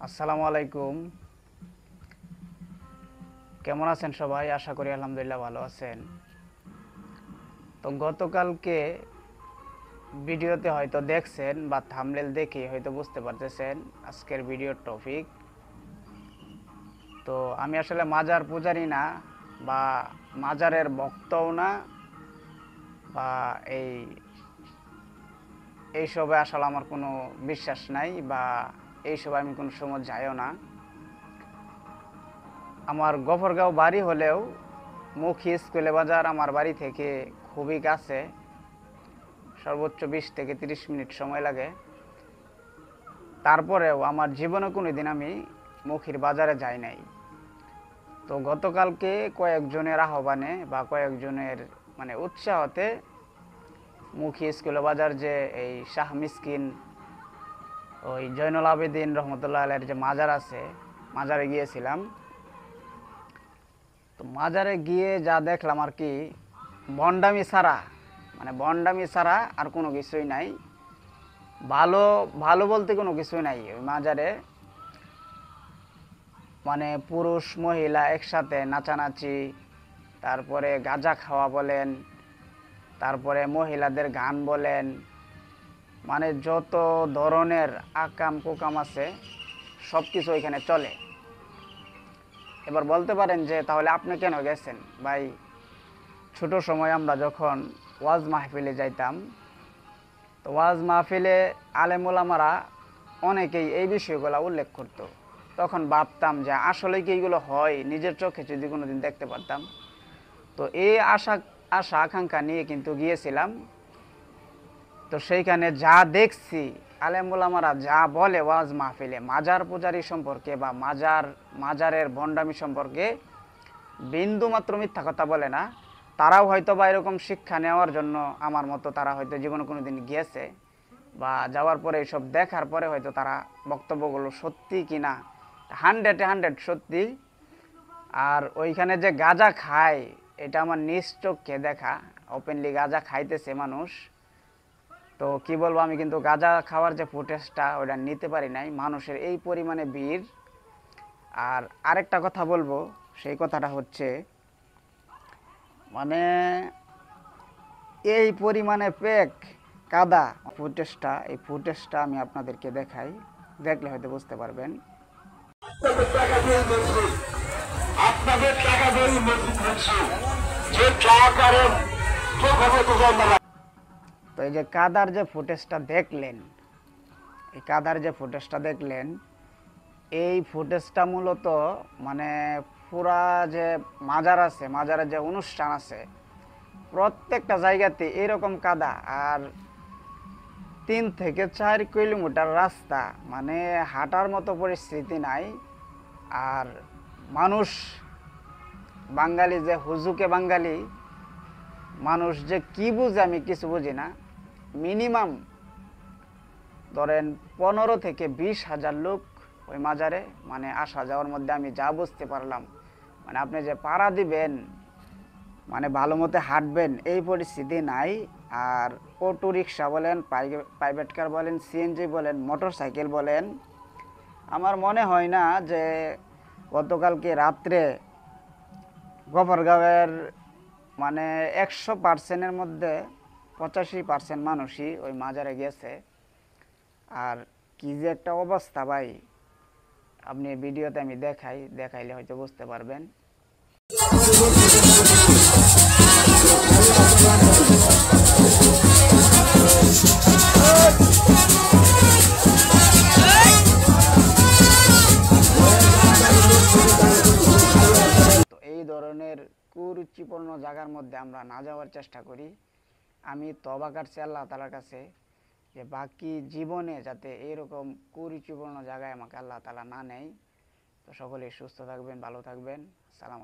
আসসালামু আলাইকুম। কেমন আছেন সবাই? আশা করি আলহামদুলিল্লাহ ভালো আছেন। তো গতকালকে ভিডিওতে হয়তো দেখছেন বা থাম্বনেল দেখে হয়তো বুঝতে পারতেছেন আজকের ভিডিওর টপিক। তো আমি আসলে মাজার পূজারি না, বা মাজারের ভক্তও না, বা এইসবে আসলে আমার কোনো বিশ্বাস নাই, বা এইসবে আমি কোনো সময় যাইও না। আমার গফরগাঁও বাড়ি হলেও মুখী স্কুলে বাজার আমার বাড়ি থেকে খুবই কাছে, সর্বোচ্চ 20 থেকে 30 মিনিট সময় লাগে। তারপরেও আমার জীবনে কোনো দিন আমি মুখীর বাজারে যাই নাই। তো গতকালকে কয়েকজনের আহ্বানে বা কয়েকজনের উৎসাহতে মুখী স্কুলে বাজার যে এই শাহ মিসকিন ওই জয়নুল আবেদিন রহমতুল্লাহ আলাইয়ের যে মাজার আছে, মাজারে গিয়েছিলাম। তো মাজারে গিয়ে যা দেখলাম আর কি, ভণ্ডামি ছাড়া ভণ্ডামি ছাড়া আর কোনো কিছুই নাই। ভালো ভালো বলতে কোনো কিছুই নাই ওই মাজারে। পুরুষ মহিলা একসাথে নাচানাচি, তারপরে গাঁজা খাওয়া বলেন, তারপরে মহিলাদের গান বলেন, যত ধরনের আকাম কুকাম আছে সব কিছু ওইখানে চলে। এবার বলতে পারেন যে তাহলে আপনি কেন গেছেন ভাই? ছোট সময় আমরা যখন ওয়াজ মাহফিলে যাইতাম, তো ওয়াজ মাহফিলে আলেম ওলামারা অনেকেই এই বিষয়গুলো উল্লেখ করত। তখন ভাবতাম যে আসলে কি এইগুলো হয়, নিজের চোখে যদি কোনোদিন দেখতে পারতাম। তো এই আশা আকাঙ্ক্ষা নিয়ে কিন্তু গিয়েছিলাম। তো সেইখানে যা দেখছি, আলেম ওলামারা যা বলে ওয়াজ মাহফিলে মাজার পূজারি সম্পর্কে বা মাজারের ভণ্ডামি সম্পর্কে, বিন্দু মাত্র মিথ্যা কথা বলে না। তারাও হয়তো বা এরকম শিক্ষা নেওয়ার জন্য আমার মতো তারা হয়তো জীবনে কোনো দিন গিয়েছে, বা যাওয়ার পরে এইসব দেখার পরে হয়তো তারা বক্তব্যগুলো সত্যি কিনা 100-100 সত্যি। আর ওইখানে যে গাঁজা খায়, এটা আমার নিজ চোখে দেখা, ওপেনলি গাঁজা খাইতেছে মানুষ। তো কি বলবো, আমি কিন্তু গাঁজা খাওয়ার যে ফুটেজটা ওটা নিতে পারি নাই, মানুষের এই পরিমাণে ভিড়। আর আরেকটা কথা বলবো, সেই কথাটা হচ্ছে মানে এই পরিমাণে প্যাক কাদা, এই ফুটেজটা আমি আপনাদেরকে দেখাই, দেখলে হয়তো বুঝতে পারবেন। আপনাদের টাকা দিয়ে মসজিদ হচ্ছে, যে টাকার তো এই যে কাদার যে ফুটেজটা দেখলেন, এই ফুটেজটা মূলত পুরা যে মাজার আছে, মাজারের যে অনুষ্ঠান আছে, প্রত্যেকটা জায়গাতে এরকম কাদা। আর 3 থেকে 4 কিলোমিটার রাস্তা, হাঁটার মতো পরিস্থিতি নাই। আর মানুষ, বাঙালি যে হুজুকে বাঙালি মানুষ যে কি বুঝে আমি কিছু বুঝি না। মিনিমাম ধরেন 15 থেকে 20 হাজার লোক ওই মাজারে আসা যাওয়ার মধ্যে আমি যা বুঝতে পারলাম। আপনি যে পাড়া দিবেন, ভালো মতো হাঁটবেন, এই পরিস্থিতি নাই। আর অটো রিক্সা বলেন, প্রাইভেট কার বলেন, সিএনজি বলেন, মোটর সাইকেল বলেন, আমার মনে হয় না যে গতকালকে রাত্রে গফরগাঁওয়ের 100%-এর মধ্যে 85% মানুষই ওই মাজারে গেছে। আর কি যে একটা অবস্থা ভাই, আপনি ভিডিওতে আমি দেখাইলে হয়তো বুঝতে পারবেন। তো এই ধরনের কুরুচিপূর্ণ জায়গার মধ্যে আমরা না যাওয়ার চেষ্টা করি। আমি তওবা করছি আল্লাহ তাআলার কাছে যে বাকি জীবনে যাতে এরকম কুরুচিপূর্ণ জায়গায় আমাকে আল্লাহ তাআলা না নেয়। তো সকলেই সুস্থ থাকবেন, ভালো থাকবেন। সালাম।